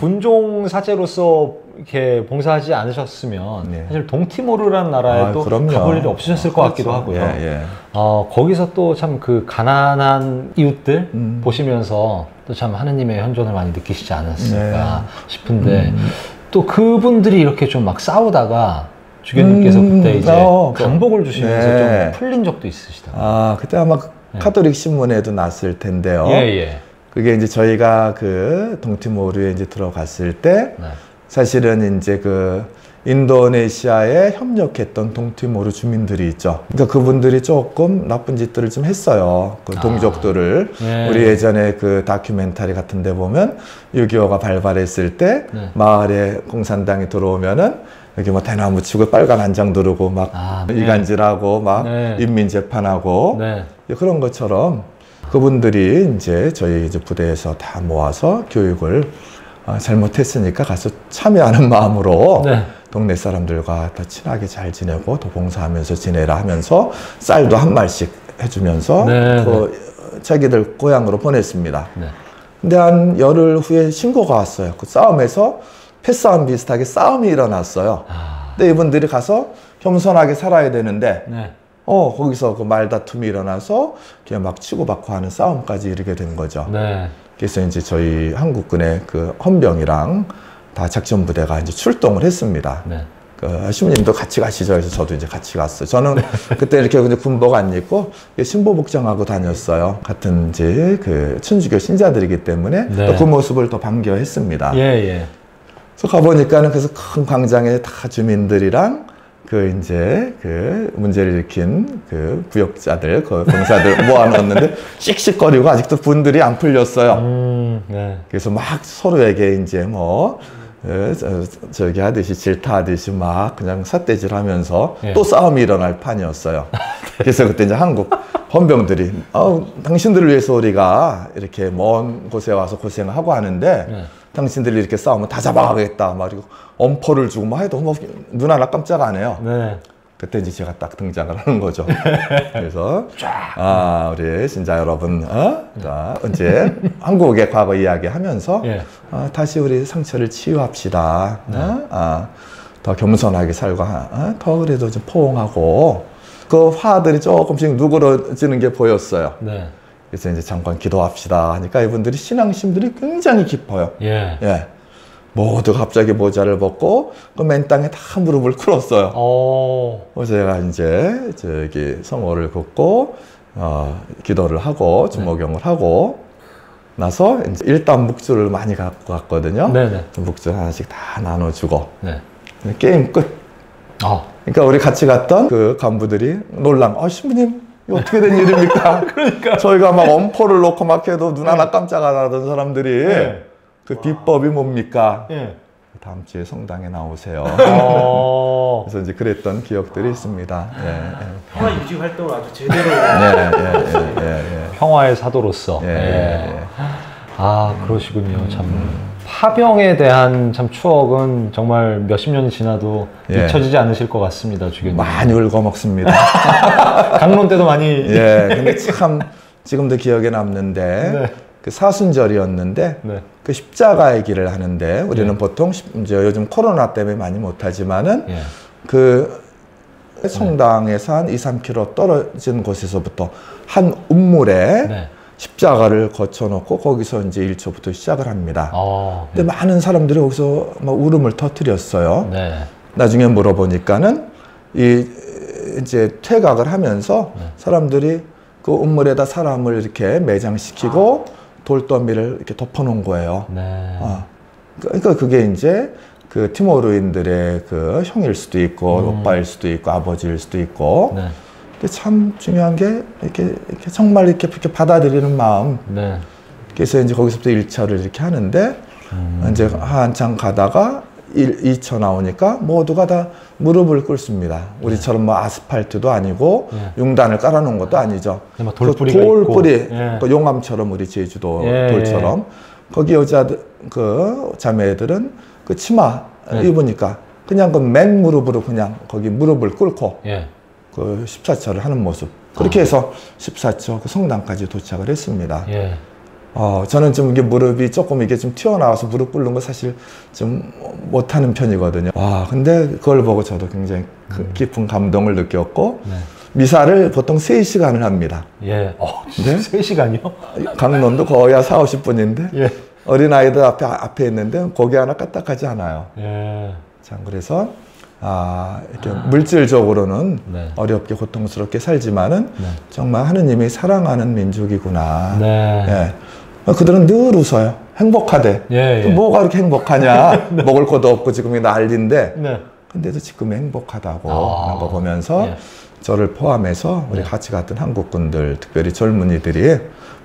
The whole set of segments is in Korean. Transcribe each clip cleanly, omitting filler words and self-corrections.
군종 사제로서 이렇게 봉사하지 않으셨으면 네. 사실 동티모르라는 나라에도 가볼 일이 없으셨을 것 같기도 하고요. 예. 거기서 또 참 그 가난한 이웃들 보시면서 또 참 하느님의 현존을 많이 느끼시지 않았을까 싶은데 또 그분들이 이렇게 좀 막 싸우다가 주교님께서 그때 이제 강복을 주시면서 좀 풀린 적도 있으시다고요. 그때 아마 카톨릭 신문에도 났을 텐데요. 그게 이제 저희가 그 동티모르에 이제 들어갔을 때 사실은 이제 그 인도네시아에 협력했던 동티모르 주민들이 있죠. 그러니까 그분들이 조금 나쁜 짓들을 좀 했어요. 그 동족들을. 우리 예전에 그 다큐멘터리 같은 데 보면 6.25가 발발했을 때 마을에 공산당이 들어오면은 여기 뭐 대나무 치고 빨간 한장 두르고 막 이간질하고 막 인민재판하고 그런 것처럼 그분들이 이제 저희 이제 부대에서 다 모아서 교육을 잘못했으니까 가서 참여하는 마음으로 동네 사람들과 다 친하게 잘 지내고 또 봉사하면서 지내라 하면서 쌀도 한 말씩 해주면서 그 자기들 고향으로 보냈습니다. 근데 한 열흘 후에 신고가 왔어요. 그 싸움에서 패싸움 비슷하게 싸움이 일어났어요. 근데 이분들이 가서 겸손하게 살아야 되는데 거기서 그 말다툼이 일어나서 그냥 막 치고받고 하는 싸움까지 이르게 된 거죠. 그래서 이제 저희 한국군의 그 헌병이랑 다 작전부대가 이제 출동을 했습니다. 그 신부님도 같이 가시죠. 그래서 저도 이제 같이 갔어요. 저는 그때 이렇게 군복 안 입고 신부 복장하고 다녔어요. 같은 이제 그 천주교 신자들이기 때문에 또 그 모습을 더 반겨했습니다. 그래서 가보니까는 그래서 큰 광장에 다 주민들이랑 그 이제 그 문제를 일으킨 그 부역자들, 그 병사들 모아놓았는데 씩씩거리고 아직도 분들이 안 풀렸어요. 그래서 막 서로에게 이제 뭐 저기 하듯이 질타하듯이 막 그냥 삿대질 하면서 또 싸움이 일어날 판이었어요. 그래서 그때 이제 한국 헌병들이 당신들을 위해서 우리가 이렇게 먼 곳에 와서 고생하고 하는데 당신들이 이렇게 싸우면 다 잡아가겠다 막 이러고 엄포를 주고 막 해도 뭐 눈 하나 깜짝 안 해요. 그때 이제 제가 딱 등장을 하는 거죠. 그래서 우리 신자 여러분, 자, 이제 한국의 과거 이야기하면서 다시 우리 상처를 치유합시다. 더 겸손하게 살고, 더 그래도 좀 포옹하고 그 화들이 조금씩 누그러지는 게 보였어요. 그래서 이제 잠깐 기도합시다 하니까 이분들이 신앙심들이 굉장히 깊어요. 모두 갑자기 모자를 벗고 그 맨 땅에 다 무릎을 꿇었어요. 그래서 제가 이제 저기 성호를 긋고 기도를 하고 주목용을 하고 나서 이제 일단 묵주를 많이 갖고 갔거든요. 묵주 하나씩 다 나눠주고 게임 끝. 그러니까 우리 같이 갔던 그 간부들이 놀랑 신부님 이거 어떻게 된 일입니까? 그러니까 저희가 막 엄포를 놓고 막 해도 눈 하나 깜짝 안 하던 사람들이 그 비법이 뭡니까? 다음 주에 성당에 나오세요. 그래서 이제 그랬던 기억들이 있습니다. 평화 유지 활동을 아주 제대로. 평화의 사도로서. 그러시군요. 참 파병에 대한 참 추억은 정말 몇십 년이 지나도 잊혀지지 않으실 것 같습니다, 주교님. 많이 울거먹습니다. 강론 때도 많이. 근데 참 지금도 기억에 남는데 그 사순절이었는데 그 십자가의 길을 하는데 우리는 보통 이제 요즘 코로나 때문에 많이 못하지만은 그 성당에서 한 2-3km 떨어진 곳에서부터 한 운물에 십자가를 거쳐놓고 거기서 이제 1초부터 시작을 합니다. 근데 많은 사람들이 거기서 막 울음을 터뜨렸어요. 나중에 물어보니까는 이제 퇴각을 하면서 사람들이 그 운물에다 사람을 이렇게 매장시키고 돌더미를 이렇게 덮어놓은 거예요. 그러니까 그게 이제 그 티모르인들의 그 형일 수도 있고 오빠일 수도 있고 아버지일 수도 있고. 근데 참 중요한 게 이렇게 정말 이렇게 받아들이는 마음. 그래서 이제 거기서부터 1차를 이렇게 하는데 이제 한참 가다가 2차 나오니까 모두가 다 무릎을 꿇습니다. 우리처럼 뭐 아스팔트도 아니고 융단을 깔아놓은 것도 아니죠. 돌뿌리, 그 용암처럼 우리 제주도 돌처럼 거기 여자들 그 자매들은 그 치마 입으니까 그냥 그 맨 무릎으로 그냥 거기 무릎을 꿇고 그 14차를 하는 모습. 그렇게 해서 14차 그 성당까지 도착을 했습니다. 저는 좀 이게 무릎이 조금 이게 좀 튀어나와서 무릎 꿇는 거 사실 좀 못하는 편이거든요. 근데 그걸 보고 저도 굉장히 깊은 감동을 느꼈고, 네. 미사를 보통 3시간을 합니다. 예. 네? 3시간이요? 강론도 거의 40-50분인데, 예. 어린아이들 앞에 있는데 고개 하나 까딱하지 않아요. 예. 자, 그래서, 이렇게 물질적으로는 네. 어렵게 고통스럽게 살지만은 네. 정말 하느님이 사랑하는 민족이구나. 네. 예. 그들은 늘 웃어요. 행복하대. 예, 예. 뭐가 그렇게 행복하냐. 네. 먹을 것도 없고 지금이 난리인데. 네. 근데도 지금 행복하다고 하는 거 보면서 예. 저를 포함해서 우리 같이 갔던 한국분들, 특별히 젊은이들이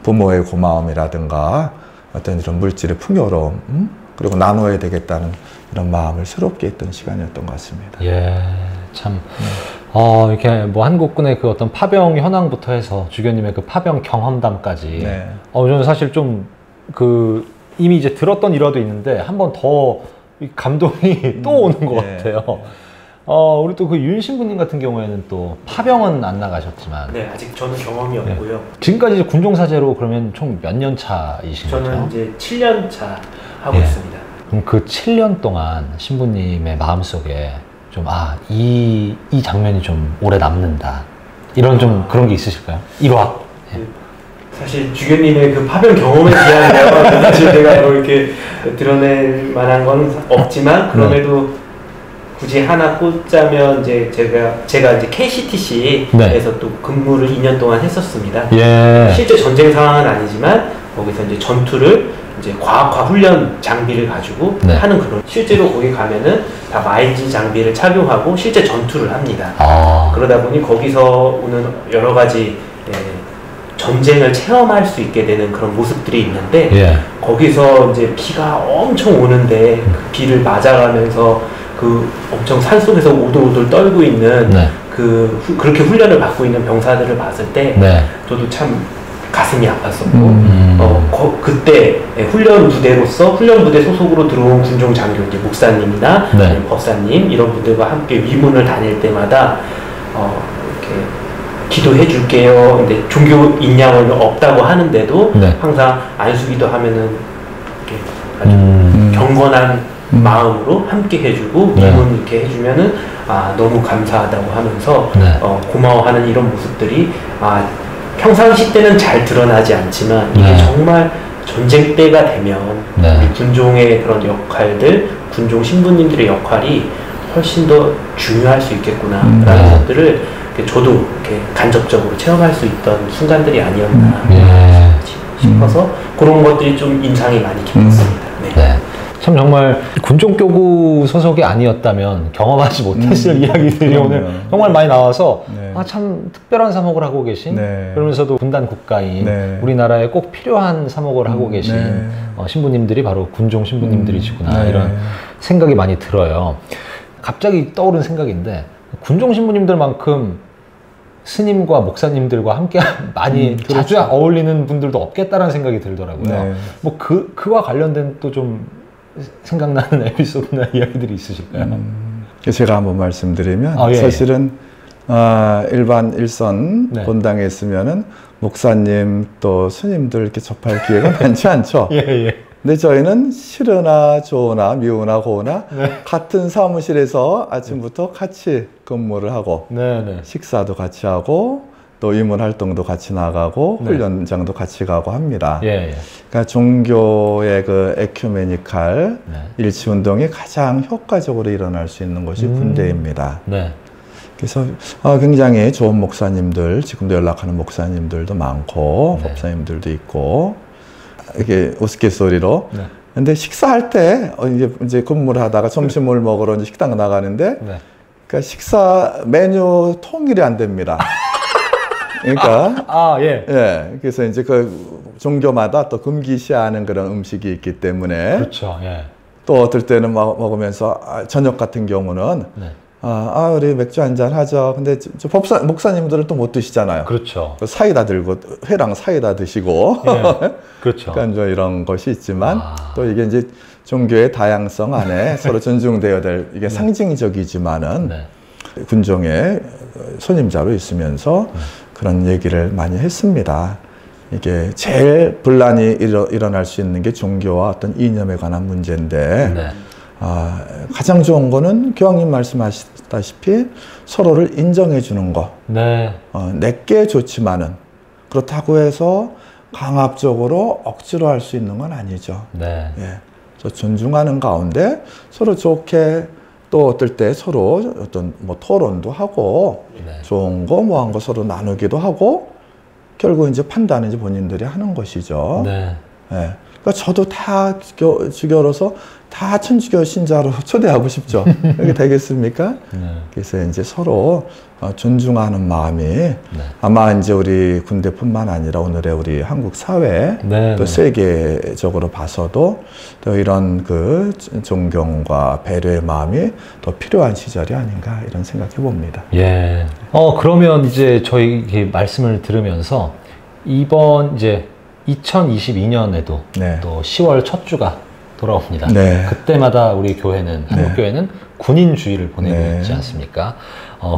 부모의 고마움이라든가 어떤 이런 물질의 풍요로움, 그리고 나눠야 되겠다는 이런 마음을 새롭게 했던 시간이었던 것 같습니다. 예, 참. 이렇게 뭐 한국군의 그 어떤 파병 현황부터 해서 주교님의 그 파병 경험담까지. 네. 저는 사실 좀 이미 이제 들었던 일화도 있는데 한 번 더 감동이 또 오는 것 같아요. 우리 또 그 윤 신부님 같은 경우에는 또 파병은 안 나가셨지만. 네, 아직 저는 경험이 없고요. 네. 지금까지 이제 군종사제로 그러면 총 몇 년 차이신 거죠? 저는 이제 7년 차 하고 있습니다. 그럼 그 7년 동안 신부님의 마음속에 좀, 이 장면이 좀 오래 남는다. 이런 좀 그런 게 있으실까요? 일화. 사실 주교님의 그 파병 경험에 대한 사실 제가 뭐 이렇게 드러낼 만한 건 없지만, 그럼에도 굳이 하나 꽂자면 이제 제가 이제 KCTC에서 네. 또 근무를 2년 동안 했었습니다. 예. 실제 전쟁 상황은 아니지만 거기서 이제 전투를 이제 과학화 훈련 장비를 가지고 네. 하는 그런, 실제로 거기 가면은 다 마인지 장비를 착용하고 실제 전투를 합니다. 그러다 보니 거기서 오는 여러 가지 전쟁을 체험할 수 있게 되는 그런 모습들이 있는데, 예. 거기서 이제 비가 엄청 오는데 그 비를 맞아가면서 그 엄청 산속에서 오돌오돌 떨고 있는 네. 그렇게 훈련을 받고 있는 병사들을 봤을 때 네. 저도 참 가슴이 아팠었고, 그때 훈련 부대로서 훈련 부대 소속으로 들어온 군종 장교, 이제 목사님이나 네. 법사님 이런 분들과 함께 위문을 다닐 때마다 이렇게 기도해 줄게요. 근데 종교 있냐고는 없다고 하는데도 네. 항상 안수기도 하면은 이렇게 아주 경건한 마음으로 함께 해주고 네. 위문 이렇게 해주면은 너무 감사하다고 하면서 네. 고마워하는 이런 모습들이 평상시 때는 잘 드러나지 않지만 이게 네. 정말 전쟁 때가 되면 네. 우리 군종의 그런 역할들, 군종 신부님들의 역할이 훨씬 더 중요할 수 있겠구나라는 네. 것들을 저도 이렇게 간접적으로 체험할 수 있던 순간들이 아니었나 싶어서 그런 것들이 좀 인상이 많이 깊었습니다. 네. 네. 참 정말 군종교구 소속이 아니었다면 경험하지 못했을 이야기들이 오늘 정말 많이 나와서 네. 참 특별한 사목을 하고 계신 네. 그러면서도 군단 국가인 네. 우리나라에 꼭 필요한 사목을 하고 계신 네. 신부님들이 바로 군종 신부님들이시구나 네. 이런 생각이 많이 들어요. 갑자기 떠오른 생각인데 군종 신부님들만큼 스님과 목사님들과 함께 많이 자주 그렇죠. 어울리는 분들도 없겠다라는 생각이 들더라고요. 네. 뭐 그와 관련된 또 좀 생각나는 에피소드나 이야기들이 있으실까요? 제가 한번 말씀드리면 예. 사실은 일반 일선 네. 본당에 있으면은 목사님 또 스님들 이렇게 접할 기회가 많지 않죠. 예. 근데 저희는 싫으나 좋으나 미우나 고우나 네. 같은 사무실에서 아침부터 같이 근무를 하고 네. 식사도 같이 하고 또 위문 활동도 같이 나가고 네. 훈련장도 같이 가고 합니다. 예. 그러니까 종교의 그 에큐메니칼 네. 일치 운동이 가장 효과적으로 일어날 수 있는 것이 군대입니다. 네. 그래서 굉장히 좋은 목사님들, 지금도 연락하는 목사님들도 많고 네. 법사님들도 있고 이렇게 우스갯소리로. 네. 근데 식사할 때 이제 근무를 하다가 점심을 먹으러 이제 식당 나가는데 네. 그러니까 식사 메뉴 통일이 안 됩니다. 그러니까 예. 그래서 이제 그 종교마다 또 금기시하는 그런 음식이 있기 때문에 그렇죠. 예. 또 어떨 때는 먹으면서 저녁 같은 경우는 네. 우리 맥주 한잔 하죠. 근데 목사님들은 또 못 드시잖아요. 그렇죠. 사이다 들고 회랑 사이다 드시고 예. 그렇죠. 그러니까 이런 것이 있지만 또 이게 이제 종교의 다양성 안에 서로 존중되어야 될 이게 네. 상징적이지만은 네. 군종의 선임자로 있으면서 그런 얘기를 많이 했습니다. 이게 제일 분란이 일어날 수 있는 게 종교와 어떤 이념에 관한 문제인데 네. 가장 좋은 거는 교황님 말씀하셨다시피 서로를 인정해 주는 거. 네. 내게 좋지만은 그렇다고 해서 강압적으로 억지로 할 수 있는 건 아니죠. 네. 예. 저 존중하는 가운데 서로 좋게 또 어떨 때 서로 어떤 뭐 토론도 하고 네. 좋은 거 뭐한 거 서로 나누기도 하고 결국 이제 판단은 이제 본인들이 하는 것이죠. 네. 예. 그러니까 저도 다 주교로서 다 천주교 신자로 초대하고 싶죠. 이렇게 되겠습니까? 네. 그래서 이제 서로 존중하는 마음이 네. 아마 이제 우리 군대뿐만 아니라 오늘의 우리 한국 사회 네, 또 네. 세계적으로 봐서도 또 이런 그 존경과 배려의 마음이 더 필요한 시절이 아닌가 이런 생각해 봅니다. 예. 그러면 이제 저희 말씀을 들으면서 이번 이제 2022년에도 네. 또 10월 첫 주가 돌아옵니다. 네. 그때마다 우리 교회는, 한국교회는 네. 군인주의를 보내고 네. 있지 않습니까?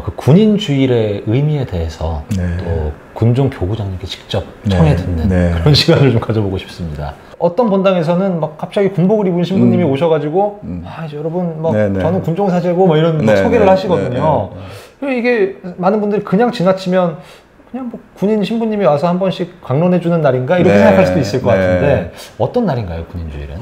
그 군인주의의 의미에 대해서 네. 또 군종 교구장님께 직접 청해 듣는 네. 그런 시간을 좀 가져보고 싶습니다. 어떤 본당에서는 막 갑자기 군복을 입은 신부님이 오셔가지고 이제 여러분 막 저는 군종사제고 뭐 이런 막 소개를 하시거든요. 이게 많은 분들이 그냥 지나치면 그냥 뭐 군인 신부님이 와서 한 번씩 강론해주는 날인가 이렇게 생각할 수도 있을 것 같은데 어떤 날인가요, 군인주일은?